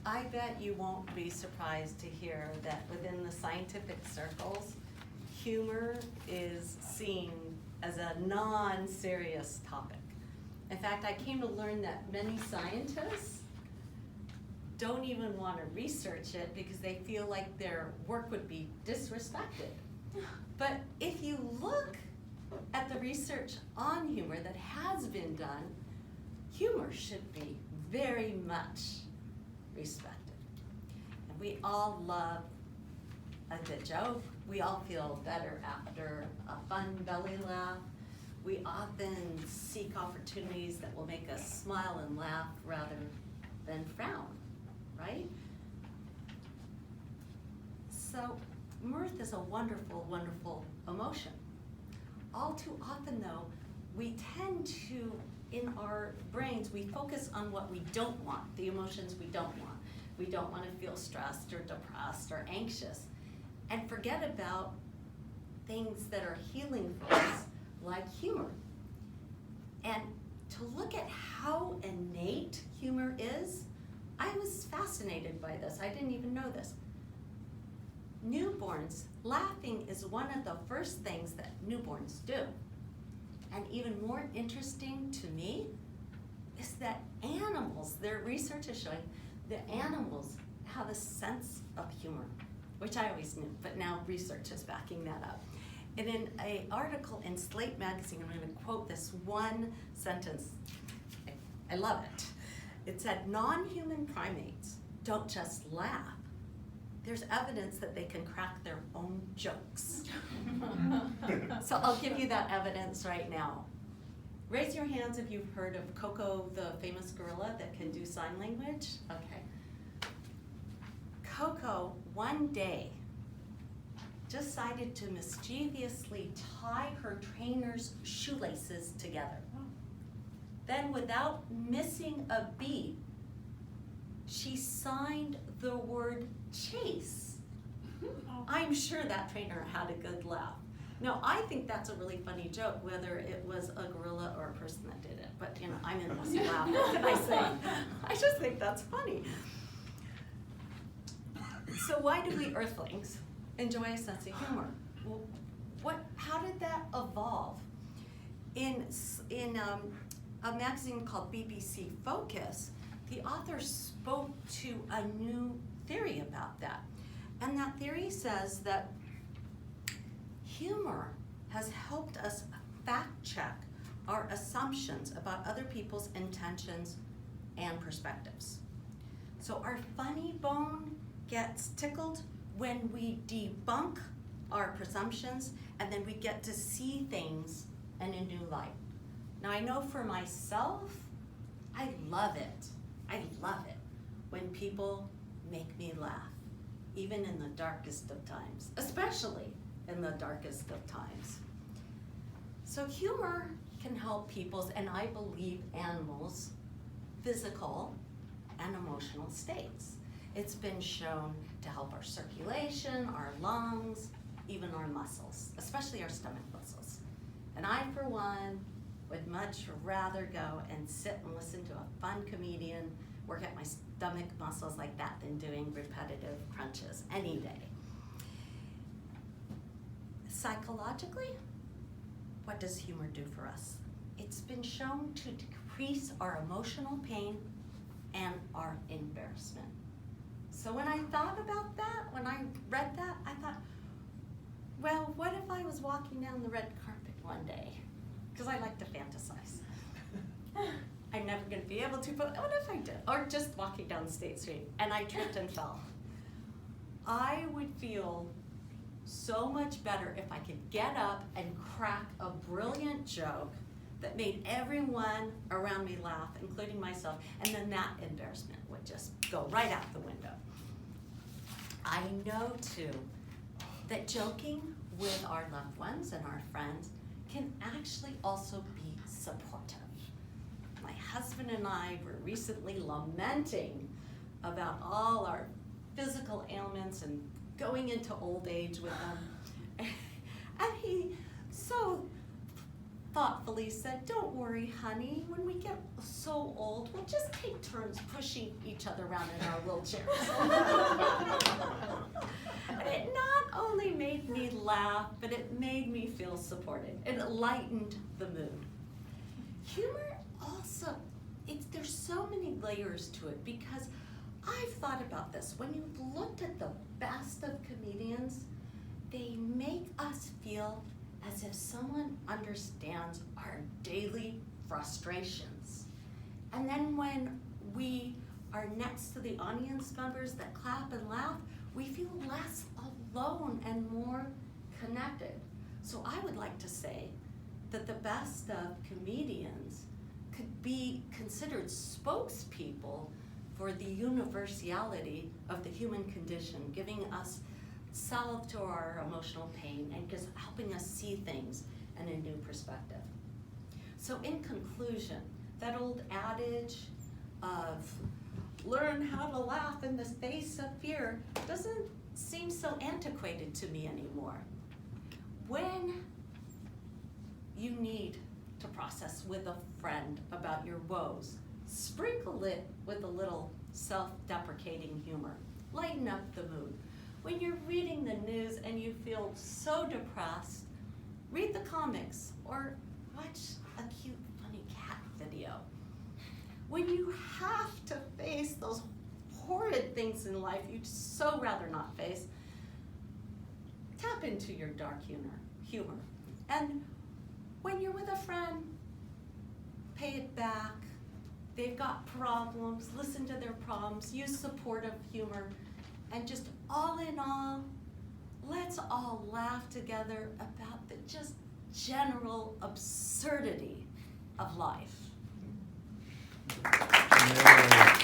I bet you won't be surprised to hear that within the scientific circles, humor is seen as a non-serious topic. In fact, I came to learn that many scientists don't even want to research it because they feel like their work would be disrespected. But if you look at the research on humor that has been done, humor should be very much respected. And we all love a good joke. We all feel better after a fun belly laugh. We often seek opportunities that will make us smile and laugh rather than frown, right? So mirth is a wonderful, wonderful emotion. All too often though, we tend to, in our brains, we focus on what we don't want, the emotions we don't want. We don't want to feel stressed or depressed or anxious, and forget about things that are healing for us, like humor. And to look at how innate humor is, I was fascinated by this. I didn't even know this. Newborns, laughing is one of the first things that newborns do. And even more interesting to me is that animals, their research is showing that animals have a sense of humor, which I always knew, but now research is backing that up. And in an article in Slate magazine, I'm going to quote this one sentence. I love it. It said, non-human primates don't just laugh. There's evidence that they can crack their own jokes. So I'll give you that evidence right now. Raise your hands if you've heard of Coco, the famous gorilla that can do sign language. Okay. Coco, one day, decided to mischievously tie her trainer's shoelaces together. Then, without missing a beat, she signed the word chase. I'm sure that trainer had a good laugh. Now, I think that's a really funny joke, whether it was a gorilla or a person that did it. But, you know, I'm in this laugh. What can I say? I just think that's funny. So why do we Earthlings enjoy a sense of humor? Well, how did that evolve? In a magazine called BBC Focus, the author spoke to a new theory about that. And that theory says that humor has helped us fact check our assumptions about other people's intentions and perspectives. So our funny bone gets tickled when we debunk our presumptions, and then we get to see things in a new light. Now, I know for myself, I love it. I love it when people make me laugh, even in the darkest of times, especially in the darkest of times. So humor can help people's, and I believe animals, physical and emotional states. It's been shown to help our circulation, our lungs, even our muscles, especially our stomach muscles. And I, for one, would much rather go and sit and listen to a fun comedian work at my stomach muscles like that than doing repetitive crunches any day. Psychologically, what does humor do for us? It's been shown to decrease our emotional pain and our embarrassment. So when I thought about that, when I read that, I thought, well, what if I was walking down the red carpet one day? Because I like to fantasize. I'm never going to be able to, but what if I did? Or just walking down State Street and I tripped and fell. I would feel so much better if I could get up and crack a brilliant joke that made everyone around me laugh, including myself, and then that embarrassment would just go right out the window. I know, too, that joking with our loved ones and our friends can actually also be supportive. My husband and I were recently lamenting about all our physical ailments and going into old age with them. And he so thoughtfully said, "Don't worry, honey, when we get so old, we'll just take turns pushing each other around in our wheelchairs." And it not only made me laugh, but it made me feel supported, and it lightened the mood. Humor also, there's so many layers to it, because I've thought about this. When you've looked at the best of comedians, they make us feel as if someone understands our daily frustrations. And then when we are next to the audience members that clap and laugh, we feel less alone and more connected. So I would like to say that the best of comedians could be considered spokespeople for the universality of the human condition, giving us salve to our emotional pain and just helping us see things in a new perspective. So in conclusion, that old adage of learn how to laugh in the face of fear doesn't seem so antiquated to me anymore. When you need to process with a friend about your woes, sprinkle it with a little self-deprecating humor. Lighten up the mood. When you're reading the news and you feel so depressed, read the comics or watch a cute, funny cat video. When you have to face those horrid things in life you'd so rather not face, tap into your dark humor. And when you're with a friend, pay it back. They've got problems, listen to their problems, use supportive humor, and just all in all, let's all laugh together about the just general absurdity of life. Yeah.